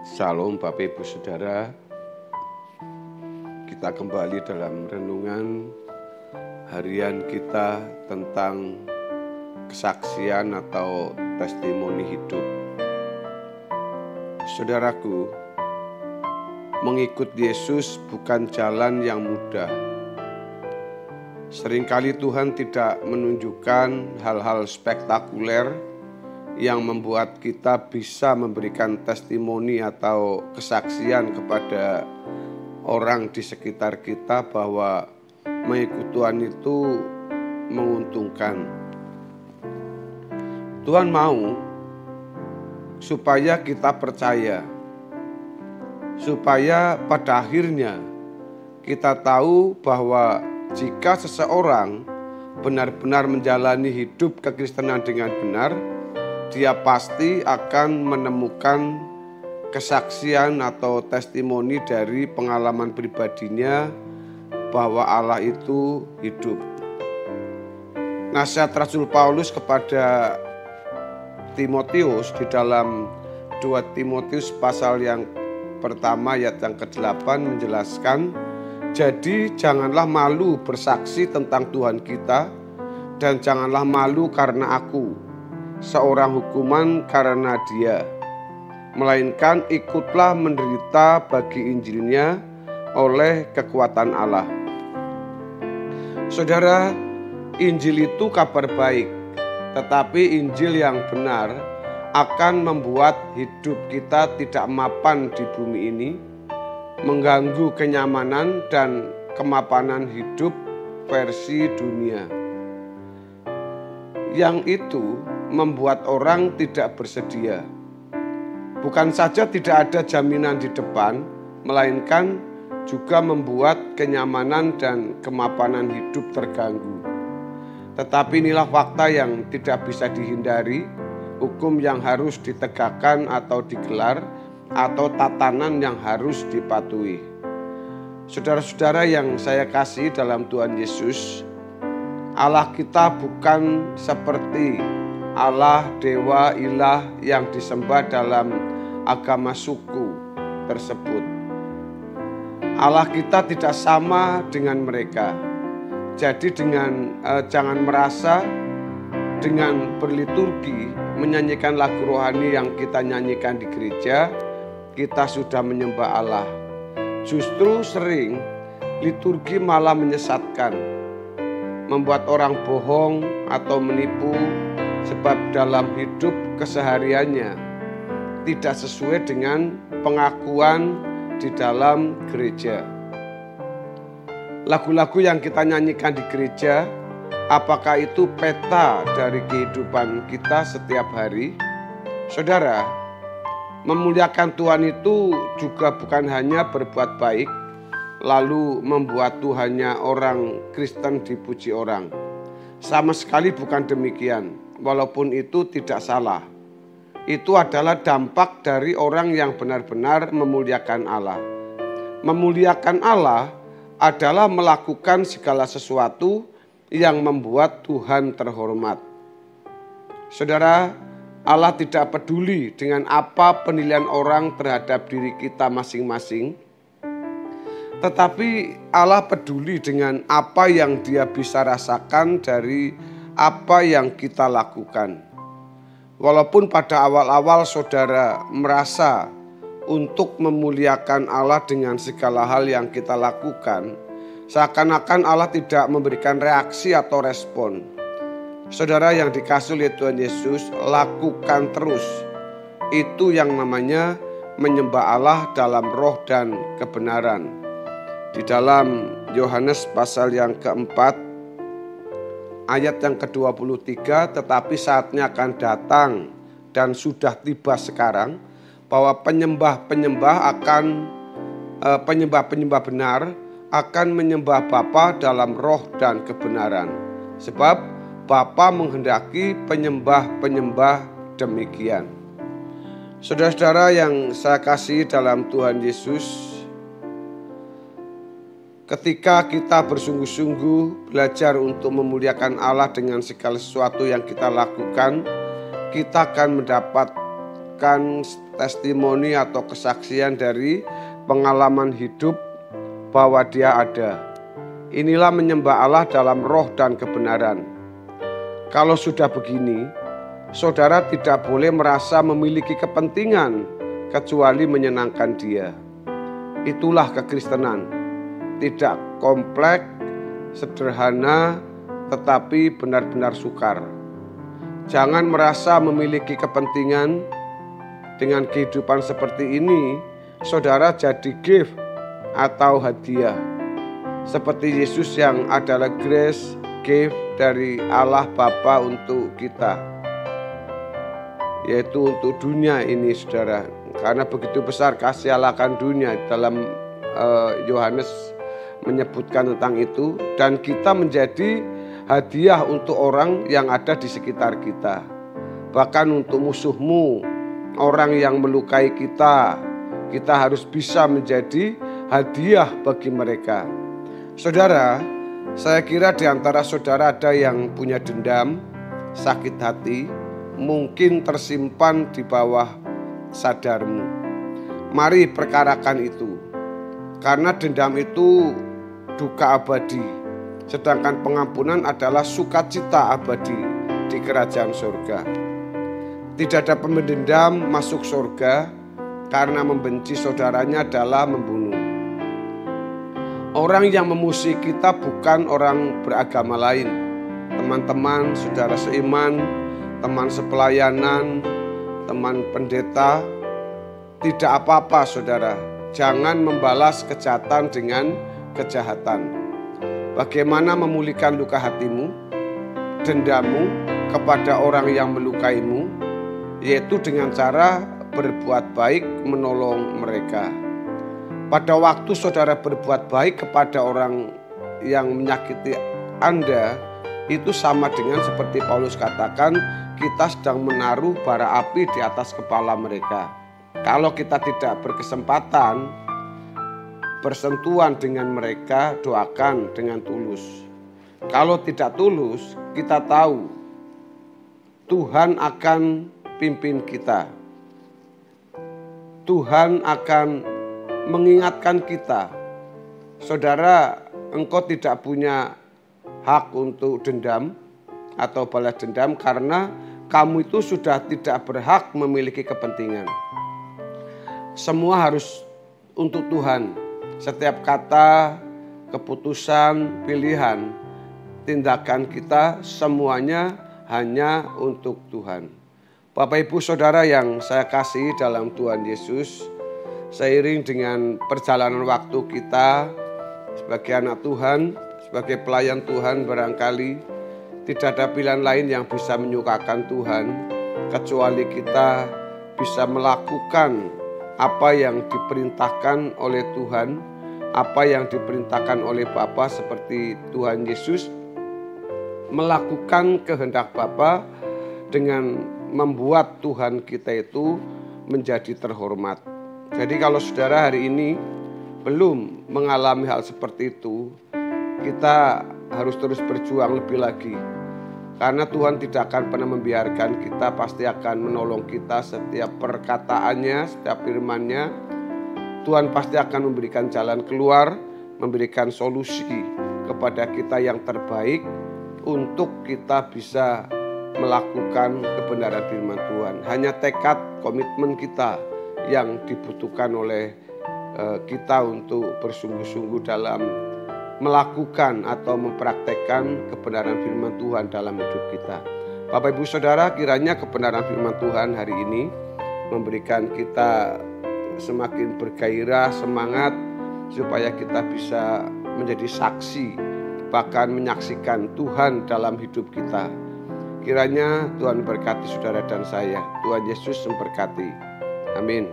Shalom Bapak Ibu Saudara. Kita kembali dalam renungan harian kita tentang kesaksian atau testimoni hidup. Saudaraku, mengikut Yesus bukan jalan yang mudah. Seringkali Tuhan tidak menunjukkan hal-hal spektakuler yang membuat kita bisa memberikan testimoni atau kesaksian kepada orang di sekitar kita bahwa mengikut Tuhan itu menguntungkan. Tuhan mau supaya kita percaya, supaya pada akhirnya kita tahu bahwa jika seseorang benar-benar menjalani hidup kekristenan dengan benar, dia pasti akan menemukan kesaksian atau testimoni dari pengalaman pribadinya bahwa Allah itu hidup. Nasihat Rasul Paulus kepada Timotius di dalam 2 Timotius pasal yang pertama ayat yang ke-8 menjelaskan, jadi janganlah malu bersaksi tentang Tuhan kita, dan janganlah malu karena aku seorang hukuman karena Dia, melainkan ikutlah menderita bagi Injilnya oleh kekuatan Allah. Saudara, Injil itu kabar baik, tetapi Injil yang benar akan membuat hidup kita tidak mapan di bumi ini, mengganggu kenyamanan dan kemapanan hidup versi dunia. Yang itu membuat orang tidak bersedia. Bukan saja tidak ada jaminan di depan, melainkan juga membuat kenyamanan dan kemapanan hidup terganggu. Tetapi inilah fakta yang tidak bisa dihindari, hukum yang harus ditegakkan atau digelar, atau tatanan yang harus dipatuhi. Saudara-saudara yang saya kasih dalam Tuhan Yesus, Allah kita bukan seperti Allah, dewa, ilah yang disembah dalam agama suku tersebut. Allah kita tidak sama dengan mereka. Jadi jangan merasa dengan berliturgi, menyanyikan lagu rohani yang kita nyanyikan di gereja, kita sudah menyembah Allah. Justru sering liturgi malah menyesatkan, membuat orang bohong atau menipu, sebab dalam hidup kesehariannya tidak sesuai dengan pengakuan di dalam gereja. Lagu-lagu yang kita nyanyikan di gereja, apakah itu peta dari kehidupan kita setiap hari? Saudara, memuliakan Tuhan itu juga bukan hanya berbuat baik, lalu membuat Tuhannya orang Kristen dipuji orang. Sama sekali bukan demikian, walaupun itu tidak salah. Itu adalah dampak dari orang yang benar-benar memuliakan Allah. Memuliakan Allah adalah melakukan segala sesuatu yang membuat Tuhan terhormat. Saudara, Allah tidak peduli dengan apa penilaian orang terhadap diri kita masing-masing, tetapi Allah peduli dengan apa yang Dia bisa rasakan dari apa yang kita lakukan. Walaupun pada awal-awal saudara merasa untuk memuliakan Allah dengan segala hal yang kita lakukan, seakan-akan Allah tidak memberikan reaksi atau respon. Saudara yang dikasihi oleh Tuhan Yesus, lakukan terus. Itu yang namanya menyembah Allah dalam roh dan kebenaran. Di dalam Yohanes pasal yang keempat, ayat yang ke-23, tetapi saatnya akan datang dan sudah tiba sekarang, bahwa penyembah-penyembah benar akan menyembah Bapa dalam roh dan kebenaran. Sebab Bapa menghendaki penyembah-penyembah demikian. Saudara-saudara yang saya kasih dalam Tuhan Yesus, ketika kita bersungguh-sungguh belajar untuk memuliakan Allah dengan segala sesuatu yang kita lakukan, kita akan mendapat merupakan testimoni atau kesaksian dari pengalaman hidup bahwa Dia ada. Inilah menyembah Allah dalam roh dan kebenaran. Kalau sudah begini, saudara tidak boleh merasa memiliki kepentingan kecuali menyenangkan Dia. Itulah kekristenan. Tidak kompleks, sederhana, tetapi benar-benar sukar. Jangan merasa memiliki kepentingan. Dengan kehidupan seperti ini, saudara jadi gift atau hadiah. Seperti Yesus yang adalah grace, gift dari Allah Bapa untuk kita. Yaitu untuk dunia ini, saudara. Karena begitu besar kasih Allah akan dunia, dalam Yohanes menyebutkan tentang itu. Dan kita menjadi hadiah untuk orang yang ada di sekitar kita. Bahkan untuk musuhmu, orang yang melukai kita, kita harus bisa menjadi hadiah bagi mereka. Saudara, saya kira di antara saudara ada yang punya dendam, sakit hati, mungkin tersimpan di bawah sadarmu. Mari perkarakan itu. Karena dendam itu duka abadi. Sedangkan pengampunan adalah sukacita abadi di kerajaan surga. Tidak ada pendendam masuk surga karena membenci saudaranya adalah membunuh. Orang yang memusuhi kita bukan orang beragama lain. Teman-teman, saudara seiman, teman sepelayanan, teman pendeta, tidak apa-apa saudara. Jangan membalas kejahatan dengan kejahatan. Bagaimana memulihkan luka hatimu, dendammu kepada orang yang melukaimu, yaitu dengan cara berbuat baik menolong mereka. Pada waktu saudara berbuat baik kepada orang yang menyakiti Anda, itu sama dengan seperti Paulus katakan, kita sedang menaruh bara api di atas kepala mereka. Kalau kita tidak berkesempatan bersentuhan dengan mereka, doakan dengan tulus. Kalau tidak tulus, kita tahu Tuhan akan pimpin kita. Tuhan akan mengingatkan kita. Saudara, engkau tidak punya hak untuk dendam atau balas dendam karena kamu itu sudah tidak berhak memiliki kepentingan. Semua harus untuk Tuhan. Setiap kata, keputusan, pilihan, tindakan kita semuanya hanya untuk Tuhan. Bapak Ibu Saudara yang saya kasih dalam Tuhan Yesus, seiring dengan perjalanan waktu kita sebagai anak Tuhan, sebagai pelayan Tuhan, barangkali tidak ada pilihan lain yang bisa menyukakan Tuhan kecuali kita bisa melakukan apa yang diperintahkan oleh Tuhan, apa yang diperintahkan oleh Bapa, seperti Tuhan Yesus melakukan kehendak Bapa dengan membuat Tuhan kita itu menjadi terhormat. Jadi kalau saudara hari ini belum mengalami hal seperti itu, kita harus terus berjuang lebih lagi. Karena Tuhan tidak akan pernah membiarkan kita, pasti akan menolong kita setiap perkataannya, setiap firman-Nya. Tuhan pasti akan memberikan jalan keluar, memberikan solusi kepada kita yang terbaik untuk kita bisa melakukan kebenaran firman Tuhan. Hanya tekad, komitmen kita yang dibutuhkan oleh kita untuk bersungguh-sungguh dalam melakukan atau mempraktekkan kebenaran firman Tuhan dalam hidup kita. Bapak Ibu Saudara, kiranya kebenaran firman Tuhan hari ini memberikan kita semakin bergairah, semangat, supaya kita bisa menjadi saksi, bahkan menyaksikan Tuhan dalam hidup kita. Kiranya Tuhan berkati saudara dan saya. Tuhan Yesus memberkati. Amin.